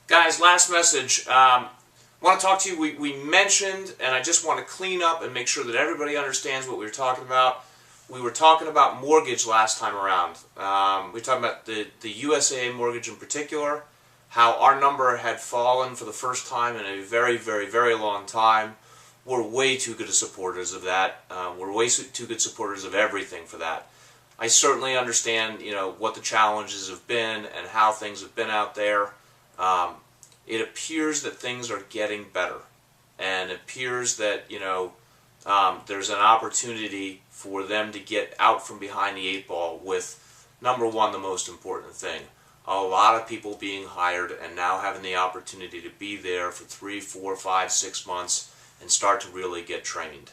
Guys, last message. Want to talk to you. We mentioned, and I just want to clean up and make sure that everybody understands what we were talking about. We were talking about mortgage last time around. We were talking about the USAA mortgage in particular, how our number had fallen for the first time in a very, very, very long time. We're way too good supporters of that. We're way too good supporters of everything for that. I certainly understand, what the challenges have been and how things have been out there. It appears that things are getting better, and it appears that there's an opportunity for them to get out from behind the eight ball with, number one, the most important thing: a lot of people being hired and now having the opportunity to be there for 3, 4, 5, 6 months and start to really get trained.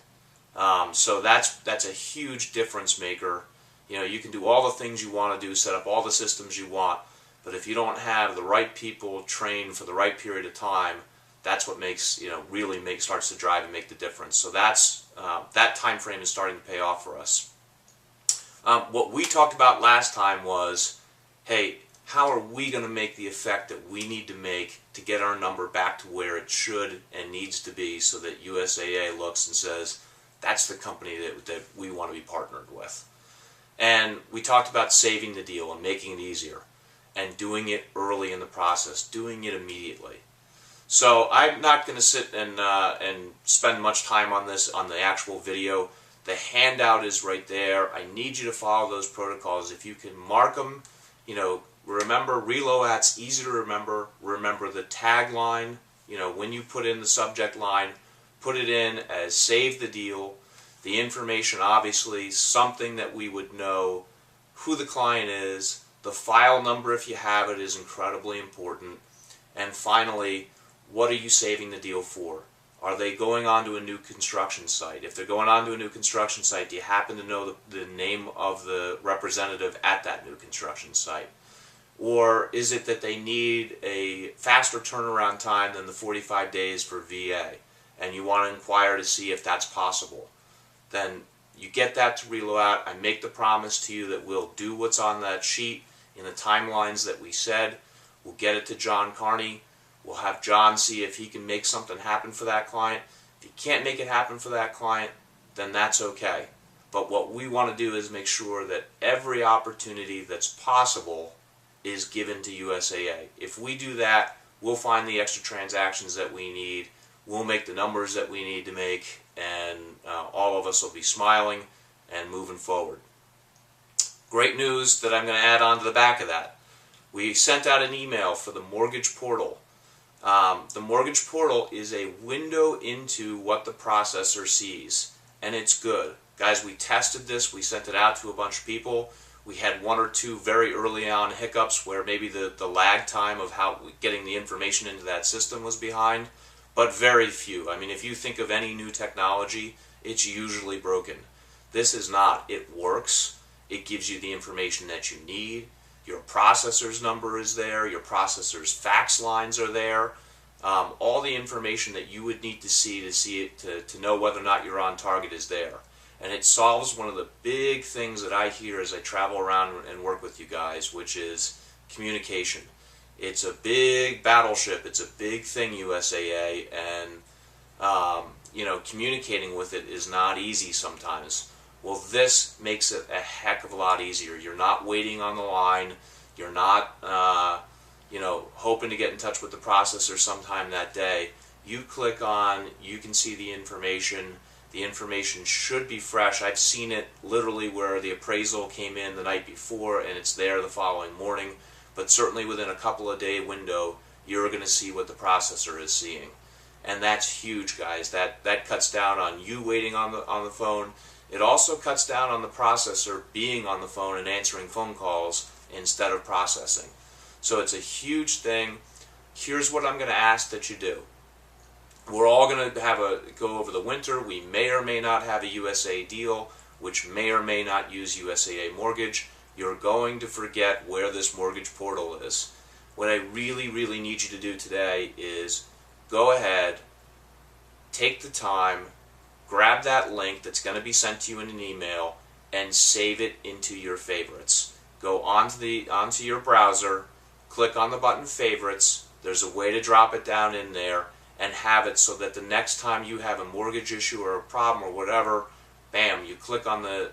So that's a huge difference maker. You can do all the things you want to do, set up all the systems you want, but if you don't have the right people trained for the right period of time, that's what makes starts to drive and make the difference. So that time frame is starting to pay off for us. What we talked about last time was, hey, how are we going to make the effect that we need to make to get our number back to where it should and needs to be, so that USAA looks and says, that's the company that we want to be partnered with. And we talked about saving the deal and making it easier and doing it early in the process, doing it immediately. So I'm not going to sit and spend much time on this on the actual video. The handout is right there. I need you to follow those protocols. If you can mark them, remember RELOAT's easy to remember. Remember the tagline. When you put in the subject line, put it in as save the deal. The information, obviously, something that we would know, who the client is, the file number if you have it is incredibly important, and finally, what are you saving the deal for? Are they going on to a new construction site? If they're going on to a new construction site, do you happen to know the name of the representative at that new construction site? Or is it that they need a faster turnaround time than the 45 days for VA, and you want to inquire to see if that's possible? Then you get that to RELOAT. I make the promise to you that we'll do what's on that sheet in the timelines that we said. We'll get it to John Carney. We'll have John see if he can make something happen for that client. If he can't make it happen for that client, then that's okay. But what we want to do is make sure that every opportunity that's possible is given to USAA. If we do that, we'll find the extra transactions that we need. We'll make the numbers that we need to make, and all of us will be smiling and moving forward. Great news that I'm going to add on to the back of that. We sent out an email for the mortgage portal. The mortgage portal is a window into what the processor sees, and it's good. Guys, we tested this. We sent it out to a bunch of people. We had 1 or 2 very early on hiccups where maybe the lag time of how getting the information into that system was behind, but very few. I mean, if you think of any new technology, it's usually broken. This is not. It works. It gives you the information that you need. Your processor's number is there. Your processor's fax lines are there. All the information that you would need to see it to know whether or not you're on target is there. And it solves one of the big things that I hear as I travel around and work with you guys, which is communication. It's a big battleship. It's a big thing, USAA, and communicating with it is not easy sometimes. Well, this makes it a heck of a lot easier. You're not waiting on the line. You're not, hoping to get in touch with the processor sometime that day. You click on, you can see the information. The information should be fresh. I've seen it literally where the appraisal came in the night before and it's there the following morning. But certainly within a couple of day window, you're going to see what the processor is seeing. And that's huge, guys. That cuts down on you waiting on the phone. It also cuts down on the processor being on the phone and answering phone calls instead of processing. So it's a huge thing. Here's what I'm going to ask that you do. We're all going to go over the winter. We may or may not have a USAA deal, which may or may not use USAA mortgage. You're going to forget where this mortgage portal is. What I really, really need you to do today is go ahead, take the time, grab that link that's going to be sent to you in an email, and save it into your favorites. Go onto your browser, click on the button Favorites. There's a way to drop it down in there and have it so that the next time you have a mortgage issue or a problem or whatever, bam, you click on the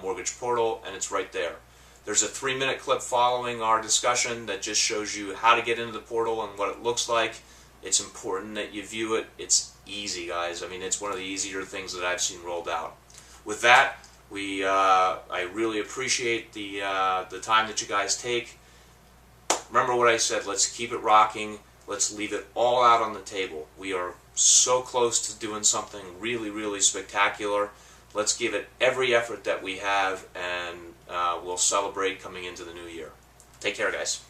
mortgage portal and it's right there. There's a 3-minute clip following our discussion that just shows you how to get into the portal and what it looks like. It's important that you view it. It's easy, guys. I mean, it's one of the easier things that I've seen rolled out. With that, I really appreciate the time that you guys take. Remember what I said. Let's keep it rocking. Let's leave it all out on the table. We are so close to doing something really, really spectacular. Let's give it every effort that we have, and we'll celebrate coming into the new year. Take care, guys.